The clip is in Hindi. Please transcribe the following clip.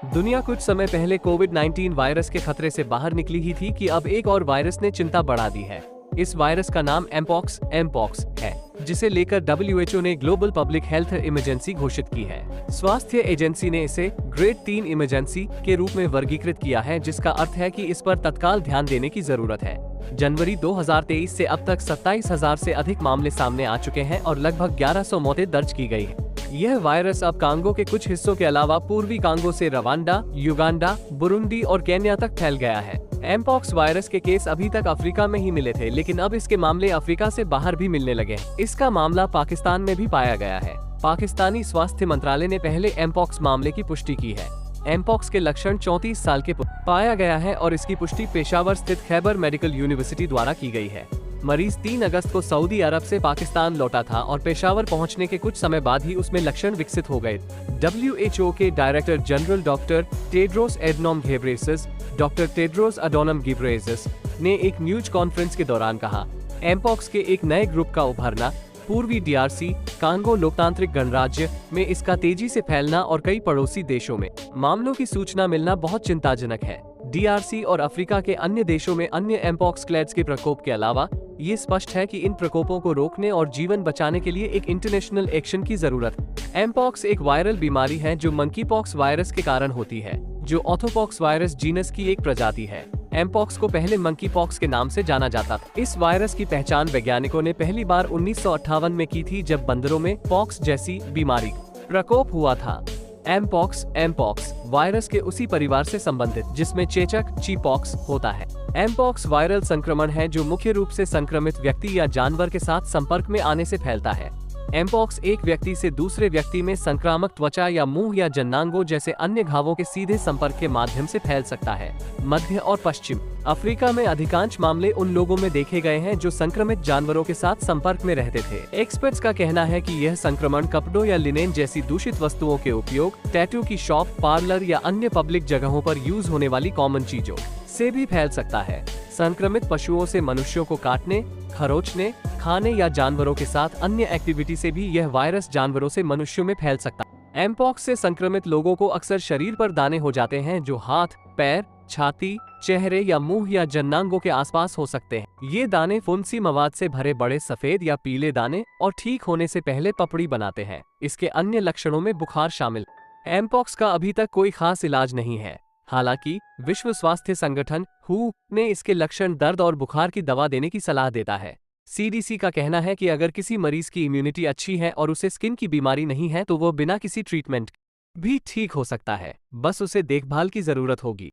दुनिया कुछ समय पहले कोविड-19 वायरस के खतरे से बाहर निकली ही थी कि अब एक और वायरस ने चिंता बढ़ा दी है। इस वायरस का नाम एमपॉक्स है, जिसे लेकर WHO ने ग्लोबल पब्लिक हेल्थ इमरजेंसी घोषित की है। स्वास्थ्य एजेंसी ने इसे ग्रेड 3 इमरजेंसी के रूप में वर्गीकृत किया है, जिसका अर्थ है कि इस पर तत्काल ध्यान देने की जरूरत है। जनवरी 2023 से अब तक 27,000 से अधिक मामले सामने आ चुके हैं और लगभग 1100 मौतें दर्ज की गई हैं। यह वायरस अब कांगो के कुछ हिस्सों के अलावा पूर्वी कांगो से रवांडा, युगांडा, बुरुंडी और केन्या तक फैल गया है। एमपॉक्स वायरस के केस अभी तक अफ्रीका में ही मिले थे, लेकिन अब इसके मामले अफ्रीका से बाहर भी मिलने लगे हैं। इसका मामला पाकिस्तान में भी पाया गया है। पाकिस्तानी स्वास्थ्य मंत्रालय ने पहले एमपॉक्स मामले की पुष्टि की है। एमपॉक्स के लक्षण 34 साल के पाया गया है और इसकी पुष्टि पेशावर स्थित खैबर मेडिकल यूनिवर्सिटी द्वारा की गई है। मरीज 3 अगस्त को सऊदी अरब से पाकिस्तान लौटा था और पेशावर पहुंचने के कुछ समय बाद ही उसमें लक्षण विकसित हो गए। WHO के डायरेक्टर जनरल डॉक्टर टेड्रोस अडोनम गिब्रेयेसस ने एक न्यूज कॉन्फ्रेंस के दौरान कहा, एमपॉक्स के एक नए ग्रुप का उभरना, पूर्वी DRC कांगो लोकतांत्रिक गणराज्य में इसका तेजी से फैलना और कई पड़ोसी देशों में मामलों की सूचना मिलना बहुत चिंताजनक है। DRC और अफ्रीका के अन्य देशों में अन्य एमपॉक्स क्लेड्स के प्रकोप के अलावा ये स्पष्ट है कि इन प्रकोपों को रोकने और जीवन बचाने के लिए एक इंटरनेशनल एक्शन की जरूरत है। एमपॉक्स एक वायरल बीमारी है जो मंकीपॉक्स वायरस के कारण होती है, जो ऑर्थोपॉक्स वायरस जीनस की एक प्रजाति है। एमपॉक्स को पहले मंकीपॉक्स के नाम से जाना जाता था। इस वायरस की पहचान वैज्ञानिकों ने पहली बार 1958 में की थी, जब बंदरों में पॉक्स जैसी बीमारी प्रकोप हुआ था। एमपॉक्स वायरस के उसी परिवार से संबंधित जिसमें चेचक चीपॉक्स होता है। एमपॉक्स वायरल संक्रमण है जो मुख्य रूप से संक्रमित व्यक्ति या जानवर के साथ संपर्क में आने से फैलता है। एमपॉक्स एक व्यक्ति से दूसरे व्यक्ति में संक्रामक त्वचा या मुंह या जन्नांगों जैसे अन्य घावों के सीधे संपर्क के माध्यम से फैल सकता है। मध्य और पश्चिम अफ्रीका में अधिकांश मामले उन लोगों में देखे गए हैं जो संक्रमित जानवरों के साथ संपर्क में रहते थे। एक्सपर्ट्स का कहना है कि यह संक्रमण कपड़ों या लिनेन जैसी दूषित वस्तुओं के उपयोग, टैटू की शॉप, पार्लर या अन्य पब्लिक जगहों पर यूज होने वाली कॉमन चीजों से भी फैल सकता है। संक्रमित पशुओं से मनुष्यों को काटने, खरोचने, खाने या जानवरों के साथ अन्य एक्टिविटी से भी यह वायरस जानवरों से मनुष्यों में फैल सकता है। एमपॉक्स से संक्रमित लोगों को अक्सर शरीर पर दाने हो जाते हैं जो हाथ, पैर, छाती, चेहरे या मुंह या जन्नांगों के आसपास हो सकते हैं। ये दाने फुंसी मवाद से भरे बड़े सफेद या पीले दाने और ठीक होने से पहले पपड़ी बनाते हैं। इसके अन्य लक्षणों में बुखार शामिल। एमपॉक्स का अभी तक कोई खास इलाज नहीं है। हालांकि विश्व स्वास्थ्य संगठन WHO ने इसके लक्षण, दर्द और बुखार की दवा देने की सलाह देता है। CDC का कहना है कि अगर किसी मरीज की इम्यूनिटी अच्छी है और उसे स्किन की बीमारी नहीं है तो वो बिना किसी ट्रीटमेंट भी ठीक हो सकता है, बस उसे देखभाल की जरूरत होगी।